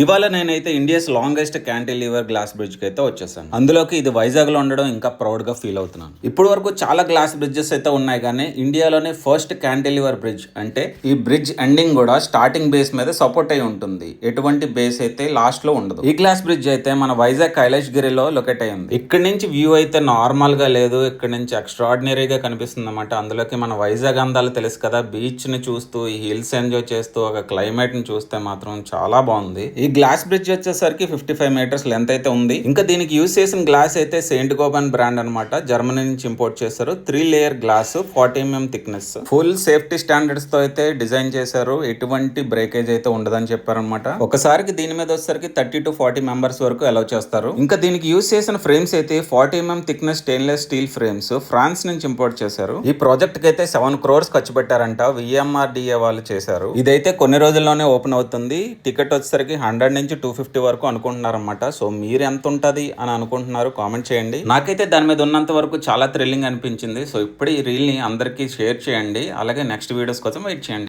ఇవాళ నేనైతే India's longest cantilever glass bridge కి అయితే వచ్చేసాను. అందులోకి ఇది వైజాగ్ లో ఉండడం ఇంకా ప్రౌడ్ గా ఫీల్ అవుతున్నాను. ఇప్పటి వరకు చాలా గ్లాస్ బ్రిడ్జెస్ అయితే ఉన్నాయి, కానీ ఇండియాలోనే ఫస్ట్ క్యాంటిలివర్ బ్రిడ్జ్. అంటే ఈ బ్రిడ్జ్ ఎండింగ్ కూడా స్టార్టింగ్ బేస్ మీద సపోర్ట్ అయి ఉంటుంది, ఎటువంటి బేస్ అయితే లాస్ట్ లో ఉండదు. ఈ గ్లాస్ బ్రిడ్జ్ అయితే మన వైజాగ్ కైలాసగిరిలో లొకేట్ అయి ఉంది. ఇక్కడ నుంచి వ్యూ అయితే నార్మల్ గా లేదు, ఇక్కడ నుంచి ఎక్స్ట్రాడినరీగా కనిపిస్తుంది అన్నమాట. అందులోకి మన వైజాగ్ అందాలు తెలుసు కదా, బీచ్ ని చూస్తూ ఈ హిల్స్ ఎంజాయ్ చేస్తూ ఒక క్లైమేట్ ని చూస్తే మాత్రం చాలా బాగుంది. ఈ గ్లాస్ బ్రిడ్జ్ వచ్చేసరికి 55 మీటర్స్ లెంత్ అయితే ఉంది. ఇంకా దీనికి యూజ్ చేసిన గ్లాస్ అయితే సెయింట్ గోబన్ బ్రాండ్ అనమాట, జర్మనీ నుంచి ఇంపోర్ట్ చేశారు. 3 layer glass, 40 mm thickness, full safety standards తో అయితే డిజైన్ చేశారు. ఎటువంటి బ్రేకేజ్ అయితే ఉండదని చెప్పారనమాట. ఒకసారికి దీని మీద వచ్చేసరికి 30 to 40 మెంబర్స్ వరకు అలౌ చేస్తారు. ఇంకా దీనికి యూజ్ చేసిన ఫ్రేమ్స్ అయితే 40 mm thickness stainless steel frames France నుంచి ఇంపోర్ట్ చేశారు. ఈ ప్రాజెక్ట్ కి అయితే 7 crores ఖర్చు పెట్టారంట, VMRDA వాళ్ళు చేశారు. ఇదైతే కొన్ని రోజుల్లోనే ఓపెన్ అవుతుంది. టికెట్ వచ్చేసరికి 100 నుంచి 250 వరకు అనుకుంటున్నారు అనమాట. సో మీరు ఎంత ఉంటది అని అనుకుంటున్నారు కామెంట్ చేయండి. నాకైతే దాని మీద ఉన్నంత వరకు చాలా థ్రిల్లింగ్ అనిపించింది. సో ఇప్పుడు ఈ రీల్ ని అందరికీ షేర్ చేయండి, అలాగే నెక్స్ట్ వీడియోస్ కోసం వెయిట్ చేయండి.